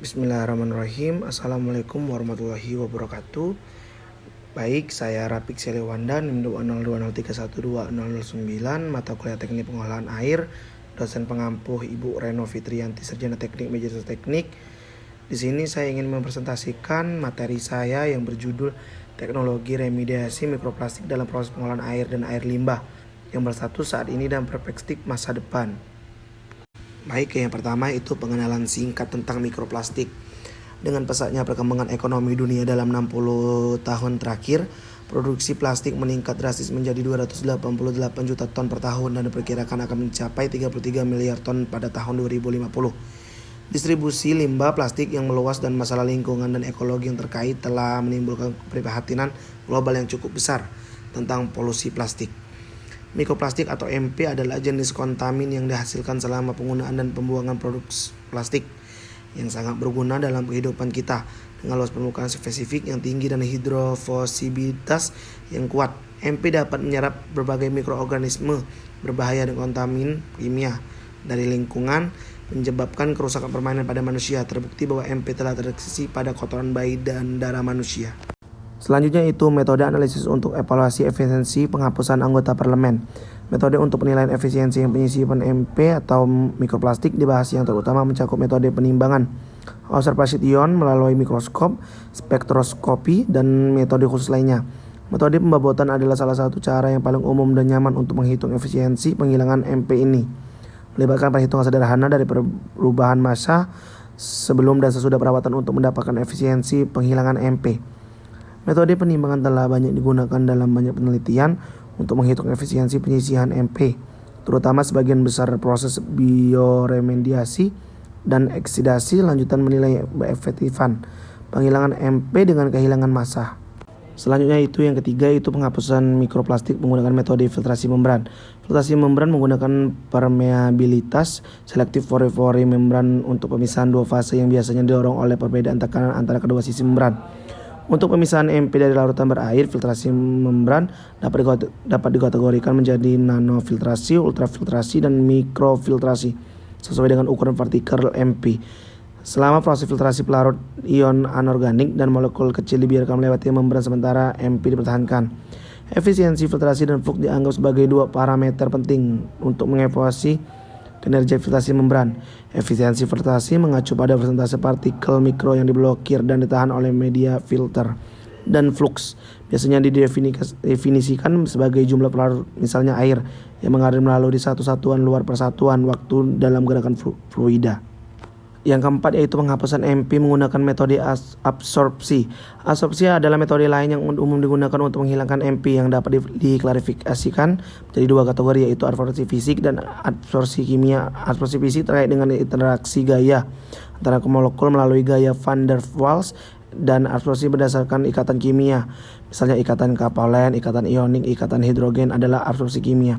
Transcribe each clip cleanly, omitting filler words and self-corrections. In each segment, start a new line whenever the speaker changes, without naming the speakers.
Bismillahirrahmanirrahim. Assalamualaikum warahmatullahi wabarakatuh. Baik, saya Rapik Selewanda, NIM 20203120009, mata kuliah Teknik Pengolahan Air, dosen pengampuh Ibu Reno Fitriyanti, Sarjana Teknik Majelis Teknik. Di sini saya ingin mempresentasikan materi saya yang berjudul Teknologi Remediasi Mikroplastik dalam Proses Pengolahan Air dan Air Limbah yang berstatus saat ini dan perspektif masa depan. Baik, yang pertama itu pengenalan singkat tentang mikroplastik. Dengan pesatnya perkembangan ekonomi dunia dalam 60 tahun terakhir, produksi plastik meningkat drastis menjadi 288 juta ton per tahun dan diperkirakan akan mencapai 33 miliar ton pada tahun 2050. Distribusi limbah plastik yang meluas dan masalah lingkungan dan ekologi yang terkait telah menimbulkan keprihatinan global yang cukup besar tentang polusi plastik. Mikroplastik atau MP adalah jenis kontamin yang dihasilkan selama penggunaan dan pembuangan produk plastik yang sangat berguna dalam kehidupan kita dengan luas permukaan spesifik yang tinggi dan hidrofosibilitas yang kuat. MP dapat menyerap berbagai mikroorganisme berbahaya dan kontamin kimia dari lingkungan, menyebabkan kerusakan permanen pada manusia. Terbukti bahwa MP telah terdeteksi pada kotoran bayi dan darah manusia. Selanjutnya itu metode analisis untuk evaluasi efisiensi penghapusan anggota parlemen. Metode untuk penilaian efisiensi penyisipan MP atau mikroplastik dibahas yang terutama mencakup metode penimbangan, observasi ion melalui mikroskop, spektroskopi, dan metode khusus lainnya. Metode pembabotan adalah salah satu cara yang paling umum dan nyaman untuk menghitung efisiensi penghilangan MP ini. Melibatkan perhitungan sederhana dari perubahan massa sebelum dan sesudah perawatan untuk mendapatkan efisiensi penghilangan MP. Metode penimbangan telah banyak digunakan dalam banyak penelitian untuk menghitung efisiensi penyisihan MP, terutama sebagian besar proses bioremediasi dan eksidasi lanjutan menilai efektifan penghilangan MP dengan kehilangan massa. Selanjutnya itu yang ketiga itu penghapusan mikroplastik menggunakan metode filtrasi membran. Filtrasi membran menggunakan permeabilitas selektif pori-pori membran untuk pemisahan dua fase yang biasanya didorong oleh perbedaan tekanan antara kedua sisi membran. Untuk pemisahan MP dari larutan berair, filtrasi membran dapat dikategorikan menjadi nanofiltrasi, ultrafiltrasi, dan mikrofiltrasi sesuai dengan ukuran partikel MP. Selama proses filtrasi pelarut ion anorganik dan molekul kecil dibiarkan melewati membran sementara MP dipertahankan. Efisiensi filtrasi dan flux dianggap sebagai dua parameter penting untuk mengevaluasi kinerja filtrasi membran. Efisiensi filtrasi mengacu pada persentase partikel mikro yang diblokir dan ditahan oleh media filter. Dan flux biasanya didefinisikan sebagai jumlah pelarut, misalnya air, yang mengalir melalui satu satuan luar persatuan waktu dalam gerakan fluida. Yang keempat yaitu penghapusan MP menggunakan metode absorpsi. Absorpsi adalah metode lain yang umum digunakan untuk menghilangkan MP yang dapat diklarifikasikan menjadi dua kategori, yaitu absorpsi fisik dan absorpsi kimia. Absorpsi fisik terkait dengan interaksi gaya antara molekul melalui gaya van der Waals, dan absorpsi berdasarkan ikatan kimia. Misalnya ikatan kovalent, ikatan ionik, ikatan hidrogen adalah absorpsi kimia.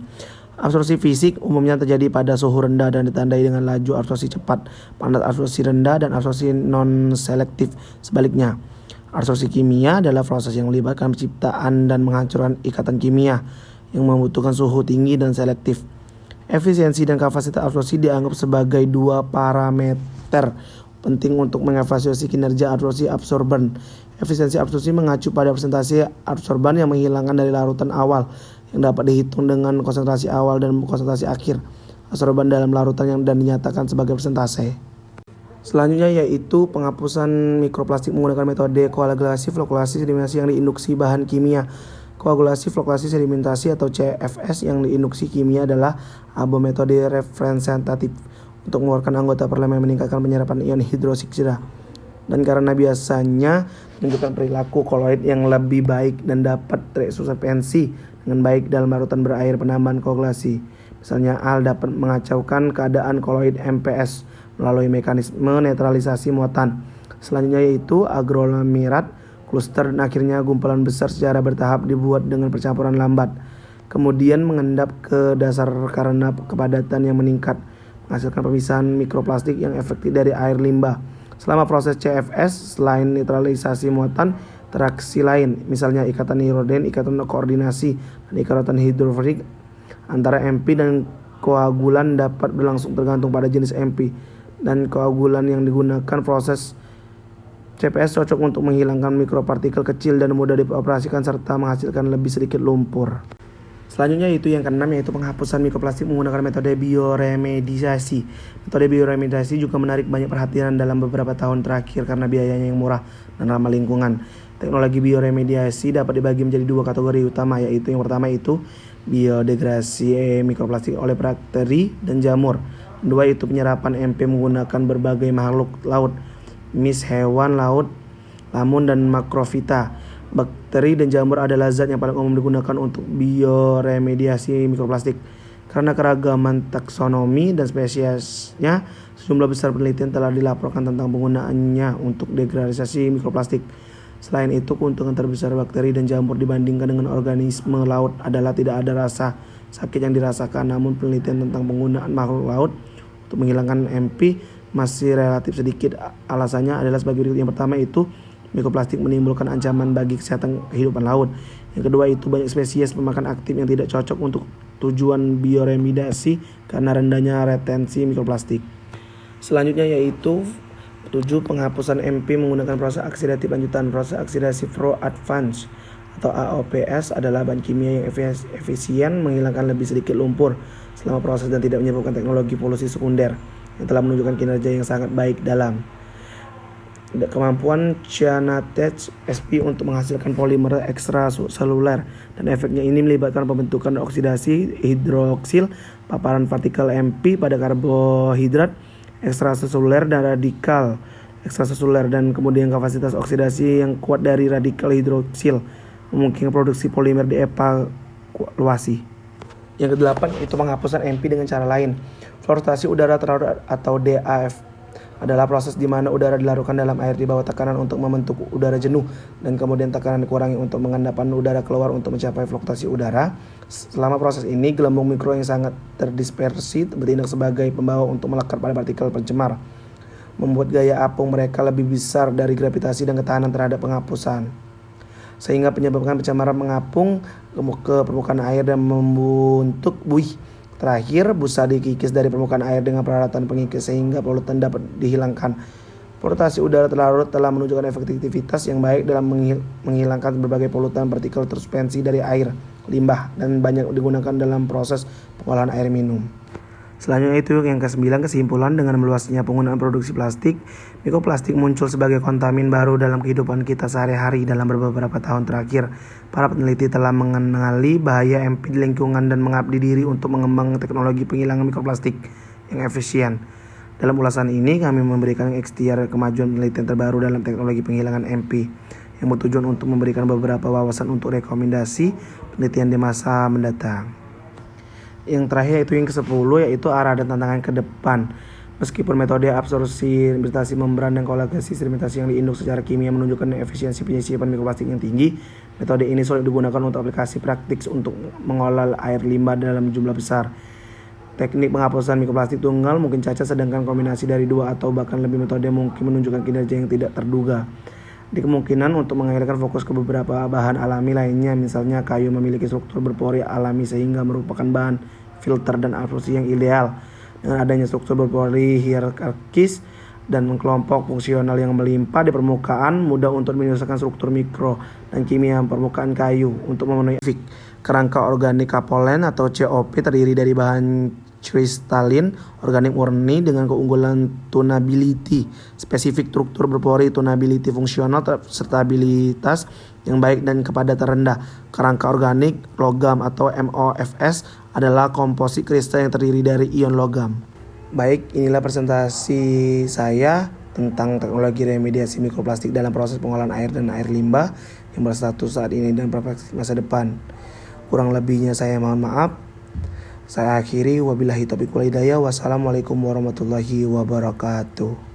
Absorpsi fisik umumnya terjadi pada suhu rendah dan ditandai dengan laju absorpsi cepat, panas absorpsi rendah, dan absorpsi non-selektif. Sebaliknya, absorpsi kimia adalah proses yang melibatkan penciptaan dan penghancuran ikatan kimia yang membutuhkan suhu tinggi dan selektif. Efisiensi dan kapasitas absorpsi dianggap sebagai dua parameter penting untuk mengevaluasi kinerja absorpsi absorban. Efisiensi absorpsi mengacu pada persentase absorban yang menghilangkan dari larutan awal yang dapat dihitung dengan konsentrasi awal dan konsentrasi akhir absorban dalam larutan dan dinyatakan sebagai persentase. Selanjutnya yaitu penghapusan mikroplastik menggunakan metode koagulasi, flokkulasi, sedimentasi yang diinduksi bahan kimia. Koagulasi, flokkulasi, sedimentasi atau CFS yang diinduksi kimia adalah metode representatif untuk mengeluarkan anggota parlemen meningkatkan penyerapan ion hidroksida, dan karena biasanya menunjukkan perilaku koloid yang lebih baik dan dapat tereksplosi dengan baik dalam larutan berair penambahan koagulasi. Misalnya AL dapat mengacaukan keadaan koloid MPS melalui mekanisme netralisasi muatan. Selanjutnya yaitu agrolamirat, kluster, dan akhirnya gumpalan besar secara bertahap dibuat dengan percampuran lambat, kemudian mengendap ke dasar karena kepadatan yang meningkat, menghasilkan pemisahan mikroplastik yang efektif dari air limbah. Selama proses CFS, selain netralisasi muatan, interaksi lain, misalnya ikatan hidrogen, ikatan koordinasi, dan ikatan hidroforik antara MP dan koagulan dapat berlangsung tergantung pada jenis MP dan koagulan yang digunakan. Proses CPS cocok untuk menghilangkan mikropartikel kecil dan mudah dioperasikan serta menghasilkan lebih sedikit lumpur. Selanjutnya itu yang keenam, yaitu penghapusan mikroplastik menggunakan metode bioremediasi. Metode bioremediasi juga menarik banyak perhatian dalam beberapa tahun terakhir karena biayanya yang murah dan ramah lingkungan. Teknologi bioremediasi dapat dibagi menjadi dua kategori utama, yaitu yang pertama itu biodegradasi mikroplastik oleh bakteri dan jamur. Kedua itu penyerapan MP menggunakan berbagai makhluk laut, hewan laut, lamun dan makrofita. Bakteri dan jamur adalah zat yang paling umum digunakan untuk bioremediasi mikroplastik. Karena keragaman taksonomi dan spesiesnya, sejumlah besar penelitian telah dilaporkan tentang penggunaannya untuk degradasi mikroplastik. Selain itu, keuntungan terbesar bakteri dan jamur dibandingkan dengan organisme laut adalah tidak ada rasa sakit yang dirasakan. Namun penelitian tentang penggunaan makhluk laut untuk menghilangkan MP masih relatif sedikit. Alasannya adalah sebagai berikut. Yang pertama itu mikroplastik menimbulkan ancaman bagi kesehatan kehidupan laut. Yang kedua itu banyak spesies pemakan aktif yang tidak cocok untuk tujuan bioremediasi karena rendahnya retensi mikroplastik. Selanjutnya yaitu 7. Penghapusan MP menggunakan proses oksidatif lanjutan. Proses oksidasi Pro Advance atau AOPS adalah bahan kimia yang efisien menghilangkan lebih sedikit lumpur selama proses dan tidak menyebabkan teknologi polusi sekunder yang telah menunjukkan kinerja yang sangat baik dalam kemampuan cyanate SP untuk menghasilkan polimer ekstraseluler, dan efeknya ini melibatkan pembentukan oksidasi hidroksil, paparan partikel MP pada karbohidrat ekstraseluler dan radikal ekstraseluler, dan kemudian kapasitas oksidasi yang kuat dari radikal hidroksil memungkinkan produksi polimer dievaluasi. Yang kedelapan itu penghapusan MP dengan cara lain. Fluorotasi udara terlarut atau DAF adalah proses di mana udara dilarutkan dalam air di bawah tekanan untuk membentuk udara jenuh, dan kemudian tekanan dikurangi untuk mengendapkan udara keluar untuk mencapai fluktuasi udara. Selama proses ini, gelembung mikro yang sangat terdispersi bertindak sebagai pembawa untuk melekat pada partikel pencemar, membuat gaya apung mereka lebih besar dari gravitasi dan ketahanan terhadap penghapusan, sehingga menyebabkan pencemaran mengapung ke permukaan air dan membentuk buih. Terakhir, busa dikikis dari permukaan air dengan peralatan pengikis sehingga polutan dapat dihilangkan. Fluorotasi udara terlarut telah menunjukkan efektivitas yang baik dalam menghilangkan berbagai polutan partikel tersuspensi dari air, limbah, dan banyak digunakan dalam proses pengolahan air minum. Selanjutnya itu yang ke-9, kesimpulan. Dengan meluasnya penggunaan produksi plastik, mikroplastik muncul sebagai kontamin baru dalam kehidupan kita sehari-hari. Dalam beberapa tahun terakhir, para peneliti telah mengenali bahaya MP di lingkungan dan mengabdi diri untuk mengembangkan teknologi penghilangan mikroplastik yang efisien. Dalam ulasan ini, kami memberikan ikhtiar kemajuan penelitian terbaru dalam teknologi penghilangan MP yang bertujuan untuk memberikan beberapa wawasan untuk rekomendasi penelitian di masa mendatang. Yang terakhir itu yang ke-10, yaitu arah dan tantangan ke depan. Meskipun metode absorpsi sedimentasi membran dan kolagasi sedimentasi yang diinduk secara kimia menunjukkan efisiensi penyisipan mikroplastik yang tinggi, metode ini sulit digunakan untuk aplikasi praktik untuk mengolah air limbah dalam jumlah besar. Teknik penghapusan mikroplastik tunggal mungkin cacat, sedangkan kombinasi dari 2 atau bahkan lebih metode mungkin menunjukkan kinerja yang tidak terduga. Di kemungkinan untuk mengalihkan fokus ke beberapa bahan alami lainnya, misalnya kayu memiliki struktur berpori alami sehingga merupakan bahan filter dan absorpsi yang ideal. Dengan adanya struktur berpori hierarkis dan kelompok fungsional yang melimpah di permukaan, mudah untuk menyelesaikan struktur mikro dan kimia permukaan kayu untuk memenuhi kerangka organik kapolen atau COP terdiri dari bahan kristalin organik murni dengan keunggulan tunability spesifik, struktur berpori, tunability fungsional, stabilitas yang baik dan kepadatan rendah. Kerangka organik logam atau MOFS adalah komposit kristal yang terdiri dari ion logam. Baik, inilah presentasi saya tentang teknologi remediasi mikroplastik dalam proses pengolahan air dan air limbah yang berstatus saat ini dan berperspektif masa depan. Kurang lebihnya saya mohon maaf. Saya akhiri, wabillahi taufiq wal hidayah. Wassalamualaikum warahmatullahi wabarakatuh.